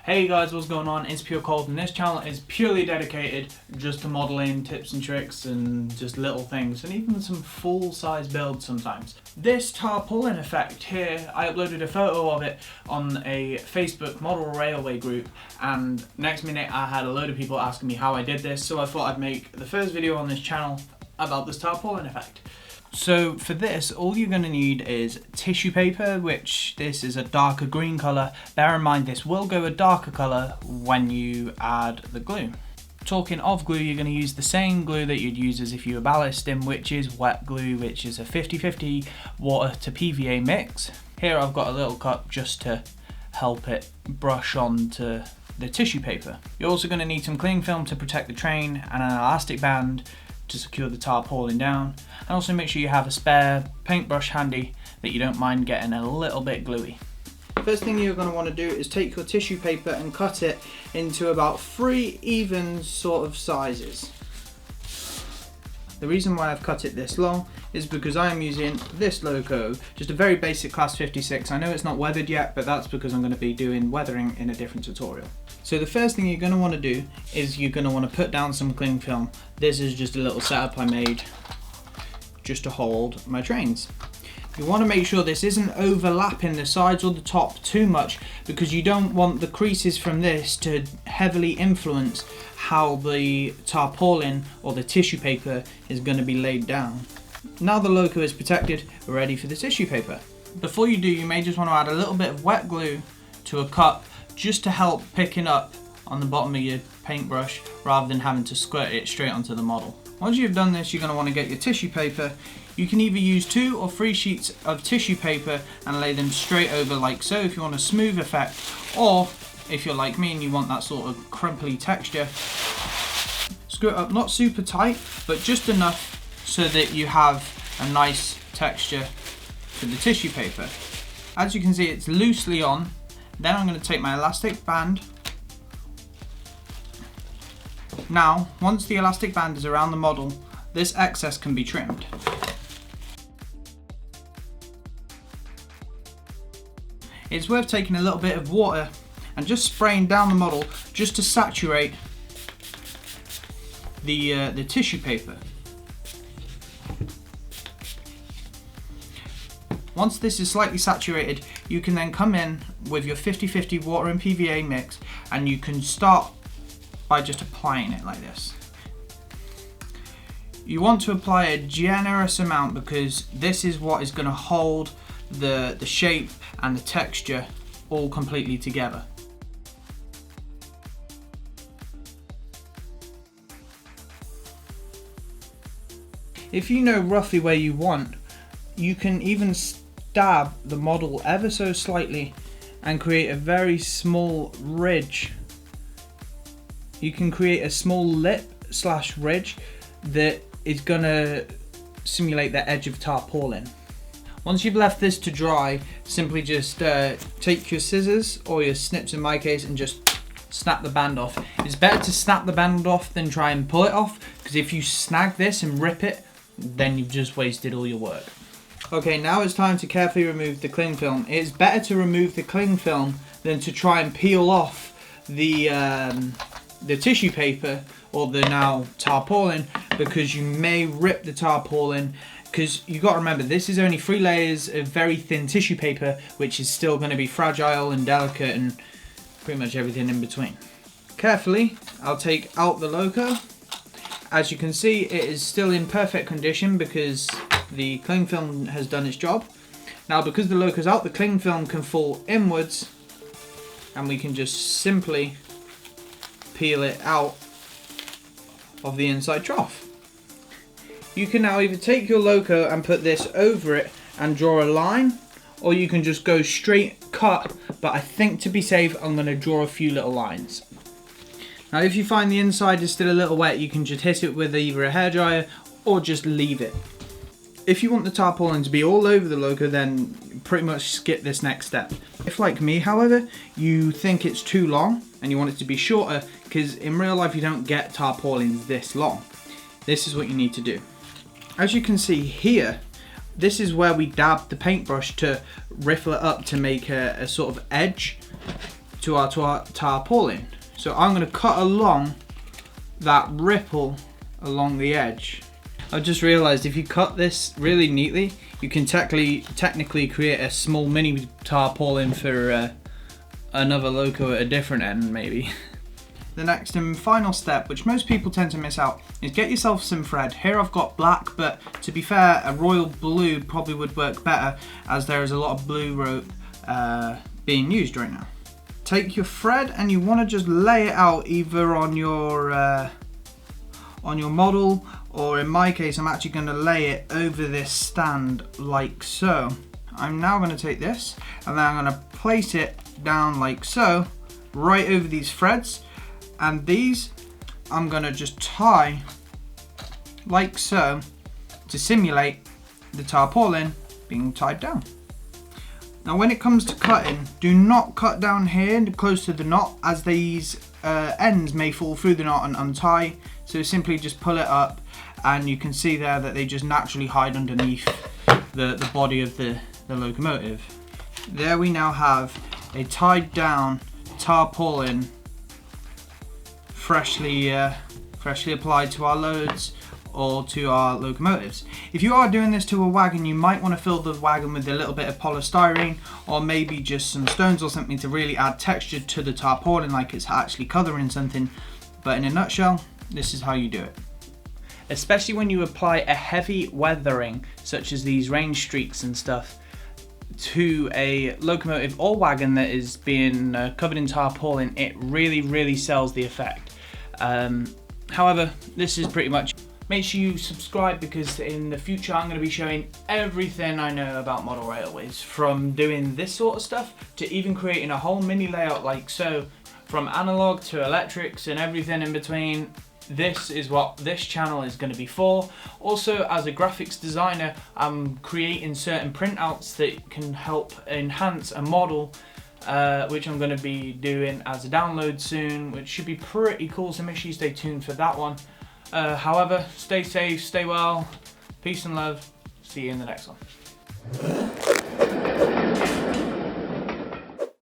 Hey guys, what's going on? It's Pure Cold and this channel is purely dedicated just to modelling tips and tricks and just little things and even some full-size builds sometimes. This tarpaulin effect here, I uploaded a photo of it on a Facebook model railway group, and next minute I had a load of people asking me how I did this, so I thought I'd make the first video on this channel about this tarpaulin effect. So for this, all you're going to need is tissue paper, which this is a darker green colour. Bear in mind this will go a darker colour when you add the glue. Talking of glue, you're going to use the same glue that you'd use as if you were ballasting, which is wet glue, which is a 50-50 water to PVA mix. Here I've got a little cup just to help it brush onto the tissue paper. You're also going to need some cling film to protect the train and an elastic band to secure the tarpaulin down, and also make sure you have a spare paintbrush handy that you don't mind getting a little bit gluey. First thing you're going to want to do is take your tissue paper and cut it into about 3 even sort of sizes. The reason why I've cut it this long is because I am using this logo, just a very basic class 56. I know it's not weathered yet, but that's because I'm going to be doing weathering in a different tutorial. So the first thing you're going to want to do is you're going to want to put down some cling film. This is just a little setup I made just to hold my trains. You want to make sure this isn't overlapping the sides or the top too much, because you don't want the creases from this to heavily influence how the tarpaulin or the tissue paper is going to be laid down. Now the logo is protected, we're ready for the tissue paper. Before you do, you may just want to add a little bit of wet glue to a cup just to help picking up on the bottom of your paintbrush rather than having to squirt it straight onto the model. Once you've done this, you're going to want to get your tissue paper. You can either use 2 or 3 sheets of tissue paper and lay them straight over like so if you want a smooth effect, or if you're like me and you want that sort of crumply texture, screw it up not super tight but just enough so that you have a nice texture to the tissue paper. As you can see, it's loosely on. Then I'm going to take my elastic band. Now, once the elastic band is around the model, this excess can be trimmed. It's worth taking a little bit of water and just spraying down the model just to saturate the tissue paper. Once this is slightly saturated, you can then come in with your 50-50 water and PVA mix, and you can start by just applying it like this. You want to apply a generous amount because this is what is going to hold the shape and the texture all completely together. If you know roughly where you want, you can even stab the model ever so slightly and create a very small ridge. You can create a small lip / ridge that is gonna simulate the edge of tarpaulin. Once you've left this to dry, simply just take your scissors, or your snips in my case, and just snap the band off. It's better to snap the band off than try and pull it off, because if you snag this and rip it, then you've just wasted all your work. Okay, now it's time to carefully remove the cling film. It's better to remove the cling film than to try and peel off the tissue paper or the now tarpaulin, because you may rip the tarpaulin, because you got to remember this is only 3 layers of very thin tissue paper, which is still going to be fragile and delicate and pretty much everything in between. Carefully, I'll take out the logo. As you can see, it is still in perfect condition because the cling film has done its job. Now, because the logo's out, the cling film can fall inwards and we can just simply peel it out of the inside trough. You can now either take your logo and put this over it and draw a line, or you can just go straight cut, but I think to be safe I'm going to draw a few little lines. Now if you find the inside is still a little wet, you can just hit it with either a hairdryer or just leave it. If you want the tarpaulin to be all over the logo, then pretty much skip this next step. If, like me, however, you think it's too long and you want it to be shorter, because in real life you don't get tarpaulins this long, this is what you need to do. As you can see here, this is where we dab the paintbrush to riffle it up to make a sort of edge to our tarpaulin. So I'm going to cut along that ripple along the edge. I just realised if you cut this really neatly, you can technically create a small mini tarpaulin for another loco at a different end maybe. The next and final step, which most people tend to miss out, is get yourself some thread. Here I've got black, but to be fair, a royal blue probably would work better as there is a lot of blue rope being used right now. Take your thread and you want to just lay it out either on your model, or in my case I'm actually going to lay it over this stand like so. I'm now going to take this and then I'm going to place it down like so, right over these threads, and these I'm going to just tie like so to simulate the tarpaulin being tied down. Now when it comes to cutting, do not cut down here close to the knot, as these ends may fall through the knot and untie, so simply just pull it up and you can see there that they just naturally hide underneath the body of the locomotive. There we now have a tied down tarpaulin freshly applied to our loads or to our locomotives. If you are doing this to a wagon, you might want to fill the wagon with a little bit of polystyrene or maybe just some stones or something to really add texture to the tarpaulin, like it's actually covering something. But in a nutshell, this is how you do it. Especially when you apply a heavy weathering such as these rain streaks and stuff to a locomotive or wagon that is being covered in tarpaulin, it really sells the effect. However, this is pretty much. Make sure you subscribe, because in the future I'm going to be showing everything I know about model railways, from doing this sort of stuff to even creating a whole mini layout like so, from analog to electrics and everything in between. This is what this channel is going to be for. Also, as a graphics designer, I'm creating certain printouts that can help enhance a model, which I'm going to be doing as a download soon, which should be pretty cool, so make sure you stay tuned for that one. However, stay safe, stay well, peace and love, see you in the next one.